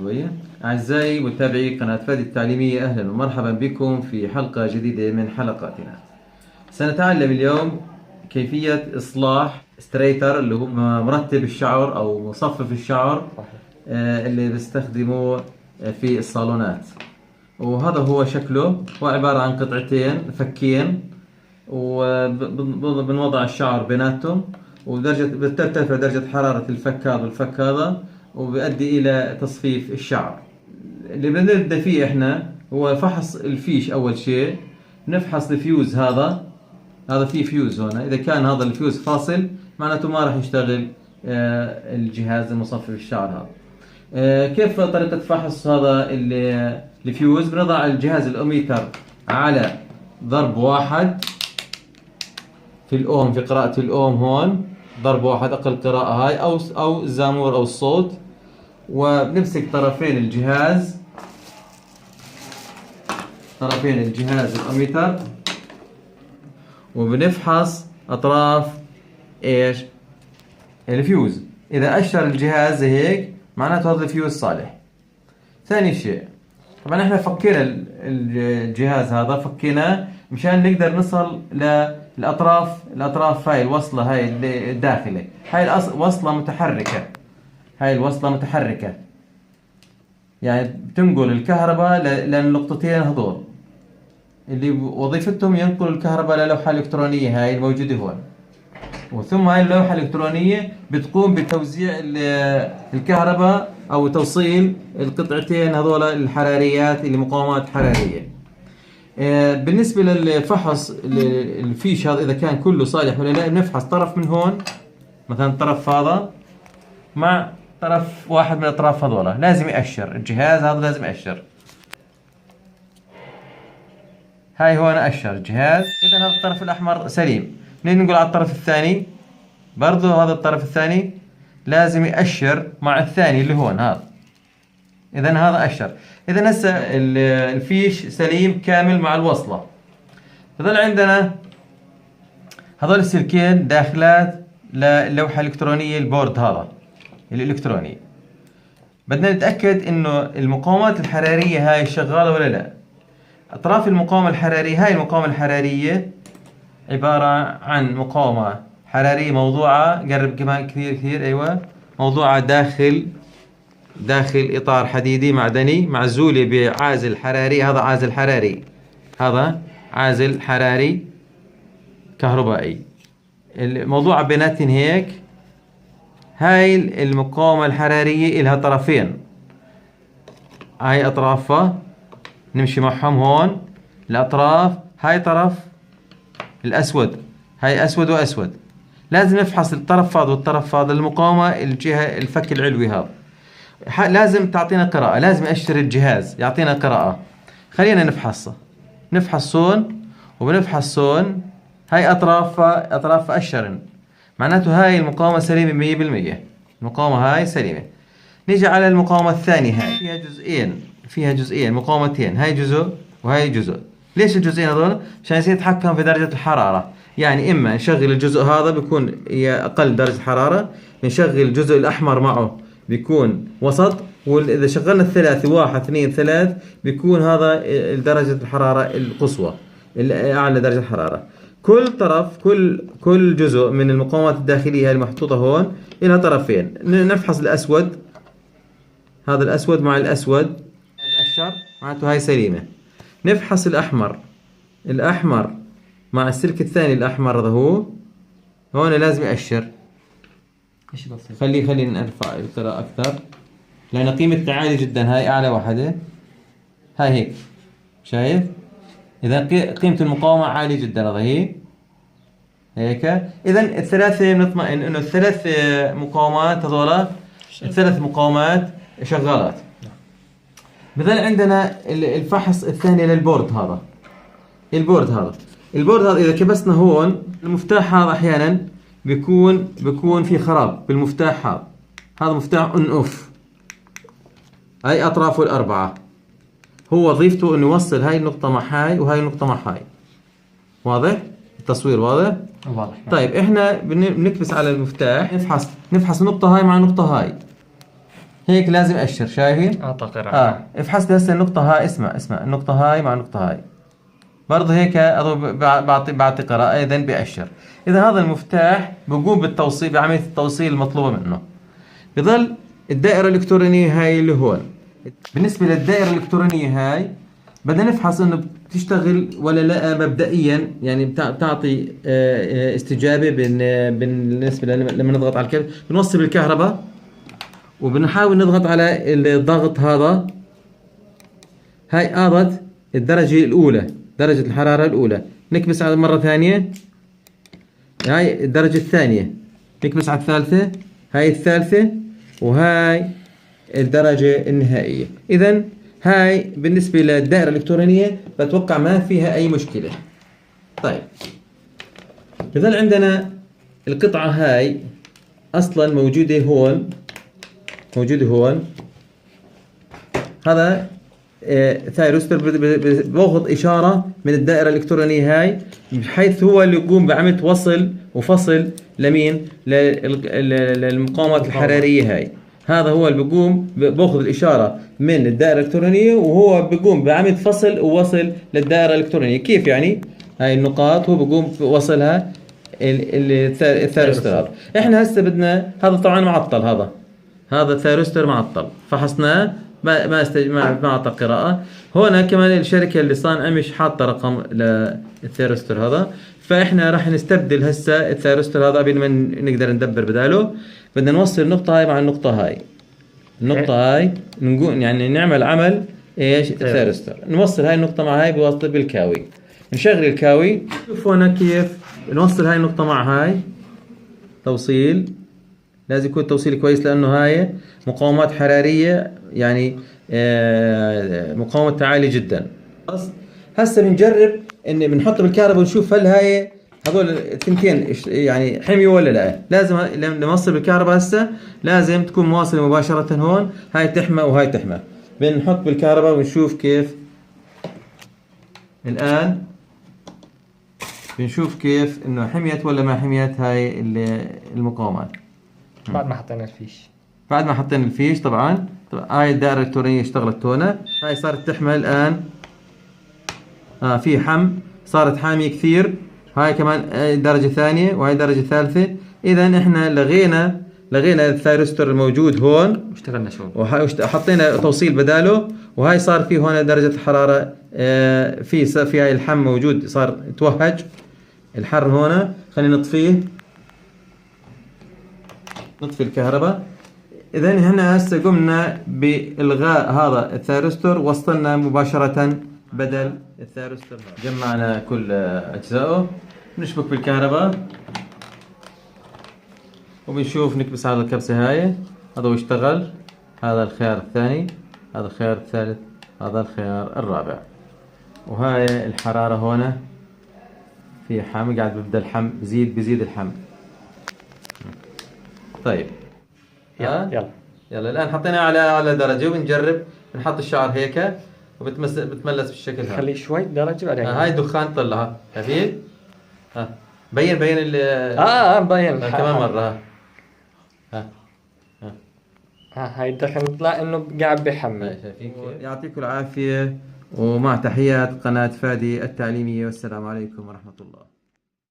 شوية. أعزائي متابعي قناة فادي التعليمية، أهلا ومرحبا بكم في حلقة جديدة من حلقاتنا. سنتعلم اليوم كيفية إصلاح ستريتر اللي هو مرتب الشعر أو مصفف الشعر اللي بيستخدموه في الصالونات. وهذا هو شكله، هو عبارة عن قطعتين فكين، وبنوضع الشعر بيناتهم، بترتفع درجة حرارة الفك هذا والفك هذا، وبيؤدي إلى تصفيف الشعر. اللي بنبدأ فيه إحنا هو فحص الفيش. أول شيء نفحص الفيوز، هذا فيه فيوز هنا، إذا كان هذا الفيوز فاصل معناته ما راح يشتغل الجهاز المصفف الشعر هذا. كيف طريقة فحص هذا الفيوز؟ بنضع الجهاز الأوميتر على ضرب 1 في الأوم، في قراءة الأوم هون ضرب 1 أقل قراءة هاي، أو الزامور أو الصوت، وبنمسك طرفين الجهاز الأوميتر، وبنفحص أطراف إيش؟ الفيوز. إذا أشر الجهاز هيك معناته هذا الفيوز صالح. ثاني شيء، طبعا احنا فكينا الجهاز هذا، فكيناه مشان نقدر نصل للأطراف هاي الوصلة هاي الداخلة، هاي وصلة متحركة، هاي الوصلة متحركة يعني بتنقل الكهرباء للنقطتين هذول اللي وظيفتهم ينقل الكهرباء للوحة الإلكترونية هاي الموجودة هون. وثم هاي اللوحة الإلكترونية بتقوم بتوزيع الكهرباء أو توصيل القطعتين هذول الحراريات اللي مقاومات حرارية. بالنسبة للفحص الفيش هذا إذا كان كله صالح ولا لا، بنفحص طرف من هون، مثلا الطرف هذا مع طرف واحد من الأطراف هذول، لازم يأشر الجهاز هذا، لازم يأشر. هاي هون أشر الجهاز، إذا هذا الطرف الأحمر سليم. ننقل على الطرف الثاني، برضو هذا الطرف الثاني لازم يأشر مع الثاني اللي هون هذا، إذا هذا أشر. إذا هسه الفيش سليم كامل مع الوصلة. فظل عندنا هذول السلكين داخلات للوحة الإلكترونية، البورد هذا الإلكتروني. بدنا نتأكد إنه المقاومات الحرارية هاي شغالة ولا لا. أطراف المقاومة الحرارية، هاي المقاومة الحرارية عبارة عن مقاومة حرارية موضوعة، قرب كمان كثير أيوة، موضوعة داخل إطار حديدي معدني معزولة بعازل حراري. هذا عازل حراري، هذا عازل حراري كهربائي، الموضوعة بيناتن هيك. هاي المقاومة الحرارية إلها طرفين، هاي أطرافها نمشي معهم هون الأطراف. هاي طرف الأسود، هاي أسود وأسود، لازم نفحص الطرف هذا والطرف هذا، المقاومة الجهة الفك العلوي هذا لازم تعطينا قراءة، لازم يأشر الجهاز يعطينا قراءة. خلينا نفحص هون وبنفحص هون، هاي أطراف أشرن، معناته هاي المقاومة سليمة 100%، المقاومة هاي سليمة. نيجي على المقاومة الثانية، هاي فيها جزئين مقاومتين، هاي جزء وهاي جزء. ليش الجزئين هذول؟ عشان يصير يتحكم في درجة الحرارة. يعني إما نشغل الجزء هذا بيكون أقل درجة حرارة، نشغل الجزء الأحمر معه بيكون وسط، وإذا شغلنا الثلاثة 1 2 3 بيكون هذا درجة الحرارة القصوى، أعلى درجة حرارة. كل طرف، كل جزء من المقاومات الداخلية المحطوطة هون إلها طرفين. نفحص الأسود، هذا الأسود مع الأسود أشر معناته هاي سليمة. نفحص الأحمر مع السلك الثاني الأحمر، هذا هو هون لازم يأشر. خلينا نرفع القراءة أكثر لأن قيمة عالية جدا، هاي أعلى واحدة، هاي هيك شايف؟ إذا قيمة المقاومة عالية جدا، هذا هيك. إذا الثلاثة بنطمئن إنه الثلاث مقاومات هذولا، الثلاث مقاومات شغالات. بظل عندنا الفحص الثاني للبورد هذا، البورد هذا إذا كبسنا هون المفتاح هذا أحيانا بيكون في خراب بالمفتاح هذا مفتاح اون اوف، هاي أطرافه الأربعة، هو وظيفته إنه يوصل هاي النقطة مع هاي وهاي النقطة مع هاي. واضح؟ التصوير واضح؟ طيب إحنا بنكبس على المفتاح، نفحص النقطة هاي مع النقطة هاي، هيك لازم أشر، شايفين؟ أعطى قراءة. افحص هسه النقطة هاي، اسمع النقطة هاي مع النقطة هاي، برضه هيك بعطي قراءة، إذا بأشر. إذا هذا المفتاح بقوم بالتوصيل، بعملية التوصيل المطلوبة منه. بظل الدائرة الإلكترونية هاي اللي هون. بالنسبة للدائرة الإلكترونية هاي بدنا نفحص إنه بتشتغل ولا لا مبدئيا، يعني بتعطي استجابة بالنسبة لما نضغط على الكابل، بنوصل الكهرباء وبنحاول نضغط على الضغط هذا. هاي قاضت الدرجة الأولى، درجة الحرارة الأولى، نكبس على مرة ثانية، هاي الدرجة الثانية، نكبس على الثالثة، هاي الثالثة، وهاي الدرجة النهائية. إذا هاي بالنسبة للدائرة الإلكترونية بتوقع ما فيها أي مشكلة. طيب بظل عندنا القطعة هاي أصلا موجودة هون، هذا ثايروستر باخذ إشارة من الدائرة الإلكترونية هاي، بحيث هو اللي يقوم بعملية وصل وفصل لمين؟ للمقاومات الحرارية هاي. هذا هو اللي بيقوم باخذ الإشارة من الدائرة الإلكترونية، وهو بيقوم بعملية فصل ووصل للدائرة الإلكترونية. كيف يعني؟ هاي النقاط هو بيقوم بوصلها الثايروستر هذا. احنا هسه بدنا، هذا طبعا معطل، هذا الثايروستر معطل، فحصناه ما اعطى قراءة. هنا كمان الشركة اللي صانعة مش حاطة رقم للثايروستر هذا، فاحنا راح نستبدل هسه الثايروستر هذا قبل ما نقدر ندبر بداله. بدنا نوصل النقطة هاي مع النقطة هاي، النقطة هاي نقول يعني نعمل عمل ايش؟ الثايروستر، نوصل هاي النقطة مع هاي بواسطة بالكاوي، نشغل الكاوي. شوفوا هنا كيف نوصل هاي النقطة مع هاي، توصيل لازم يكون توصيل كويس، لأنه هاي مقاومات حرارية، يعني مقاومتها عالية جدا. هسه بنجرب ان بنحط بالكهرباء ونشوف هل هاي هذول الثنتين يعني حمي ولا لا. لازم لما نوصل بالكهرباء هسه لازم تكون مواصلة مباشرة هون، هاي تحمى وهاي تحمى. بنحط بالكهرباء ونشوف كيف. الآن بنشوف كيف انه حميت ولا ما حميت هاي المقاومات. بعد ما حطينا الفيش. طبعا هاي الدائرة الإلكترونية اشتغلت هنا، هاي صارت تحمل الآن. في حم، صارت حامية كثير. هاي كمان درجة ثانية وهاي درجة ثالثة. إذا إحنا لغينا الثايروستر الموجود هون واشتغلنا شو، وحطينا توصيل بداله، وهاي صار في هون درجة الحرارة في هاي الحم موجود، صار توهج الحر هون. خلينا نطفي الكهرباء. إذا هنا هسه قمنا بإلغاء هذا الثايروستر، وصلنا مباشرة بدل الثايروستر. جمعنا كل أجزائه، نشبك بالكهرباء وبنشوف نكبس على الكبسة هاي. هذا يشتغل، هذا الخيار الثاني، هذا الخيار الثالث، هذا الخيار الرابع. وهاي الحرارة هنا في حم، قاعد ببدأ الحم بزيد الحم. طيب يلا الآن حطينا على درجة، وبنجرب نحط الشعر هيك بتملس بالشكل هذا. خليه شوي درجة بعدين. هاي الدخان طلعها خفيف. بين مبين كمان مرة. هاي الدخان يطلع انه قاعد بيحمل. يعطيكم العافية، ومع تحيات قناة فادي التعليمية، والسلام عليكم ورحمة الله.